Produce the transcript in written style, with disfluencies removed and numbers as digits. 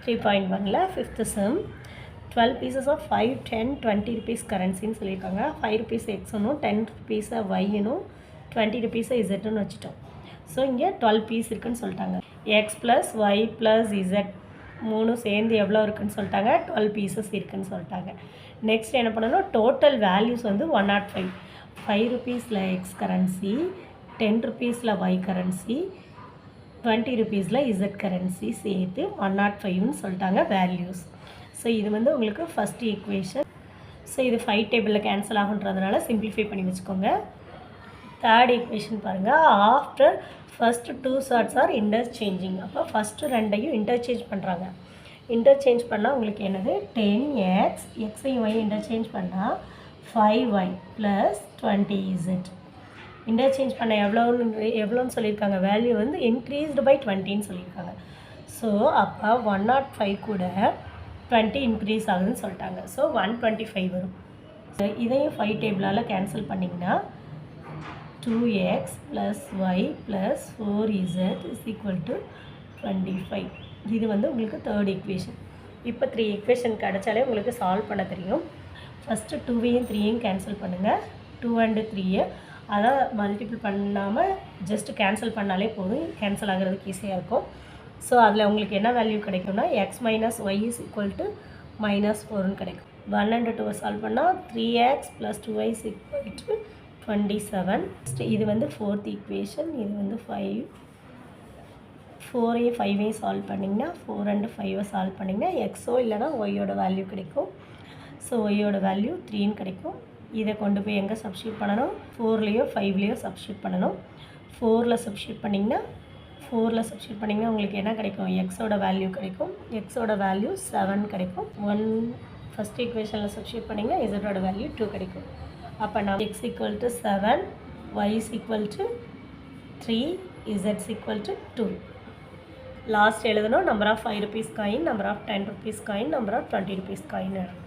3.1ல 5th sum 12 pieces of 5, 10, 20 rupees currencyன்னு சொல்லியிருக்காங்க. 5 rupees எக்ஸ்னும் 10 rupees ஒய்னும் 20 rupees இசட்னு வச்சுட்டோம். So இங்கே 12 பீஸ் இருக்குன்னு சொல்லிட்டாங்க. X plus y plus z மூணும் சேர்ந்து எவ்வளோ இருக்குன்னு சொல்லிட்டாங்க, 12 பீசஸ் இருக்குன்னு சொல்லிட்டாங்க. நெக்ஸ்ட் என்ன பண்ணணும், டோட்டல் வேல்யூஸ் வந்து 105. 5 rupeesல எக்ஸ் கரன்சி, 10 rupeesல ஒய் கரன்சி, 20 rupeesல இசட் கரன்சி சேர்த்து 105ன்னு சொல்லிட்டாங்க வேல்யூஸ். ஸோ இது வந்து உங்களுக்கு ஃபஸ்ட்டு ஈக்குவேஷன். ஸோ இது 5 டேபிளில் கேன்சல் ஆகுன்றதுனால சிம்பிளிஃபை பண்ணி வச்சுக்கோங்க. தேர்ட் ஈக்குவேஷன் பாருங்கள். After first 2 shorts are interchanging. அப்போ ஃபஸ்ட்டு ரெண்டையும் இன்டர்சேஞ்ச் பண்ணுறாங்க. இன்டர்சேஞ்ச் பண்ணால் உங்களுக்கு என்னது, 10x, எக்ஸையும் ஒய் இன்டர்சேஞ்ச் பண்ணால் 5y ப்ளஸ் 20z. இன்டர்சேஞ்ச் பண்ண எவ்வளோன்னு சொல்லியிருக்காங்க, வேல்யூ வந்து இன்க்ரீஸ்டு பை 20ன்னு சொல்லியிருக்காங்க. ஸோ அப்போ 105 கூட 20 இன்க்ரீஸ் ஆகுதுன்னு சொல்லிட்டாங்க. ஸோ 125 வரும். இதையும் 5 டேபிளால் கேன்சல் பண்ணிங்கன்னா 2x plus y plus 4z is equal to 25. இது வந்து உங்களுக்கு தேர்ட் ஈக்குவேஷன். இப்போ 3 ஈக்குவேஷன் கிடச்சாலே உங்களுக்கு சால்வ் பண்ண தெரியும். ஃபஸ்ட்டு 2வையும் 3யும் கேன்சல் பண்ணுங்கள். 2 and 3 அதை மல்டிபிள் பண்ணாமல் ஜஸ்ட்டு கேன்சல் பண்ணாலே போதும், கேன்சல் ஆகிறதுக்கு ஈஸியாக இருக்கும். ஸோ அதில் உங்களுக்கு என்ன வேல்யூ கிடைக்கும்னா x minus y is equal to -4ன்னு கிடைக்கும். 1 and 2 சால்வ் பண்ணால் 3x plus 2y is equal to 27. இது வந்து ஃபோர்த் ஈக்குவேஷன். இது வந்து 5. 4ஐயும் 5ஐயும் சால்வ் பண்ணிங்கன்னா 4 and 5 சால்வ் பண்ணிங்கன்னா எக்ஸோ இல்லைனா ஒய்யோட வேல்யூ கிடைக்கும். ஸோ ஒய்யோட வேல்யூ 3ன்னு கிடைக்கும். இதை கொண்டு போய் எங்கே சப்ஸ்டியூட் பண்ணணும், 4லேயோ 5லேயோ சப்ஸ்டியூட் பண்ணணும். 4ல் சப்ஸ்டியூட் பண்ணிங்கன்னா உங்களுக்கு என்ன கிடைக்கும், எக்ஸோட வேல்யூ கிடைக்கும். எக்ஸோட வேல்யூ 7 கிடைக்கும். ஃபஸ்ட் ஈக்குவேஷனில் சப்ஸ்டியூட் பண்ணிங்கன்னா இசட்டோட வேல்யூ 2 கிடைக்கும். அப்போ நான் x equal to 7, y is equal to 3, z is equal to 2. Last எழுதணும் number of 5 rupees coin, number of 10 rupees coin, number of 20 rupees coin எழுதணும்.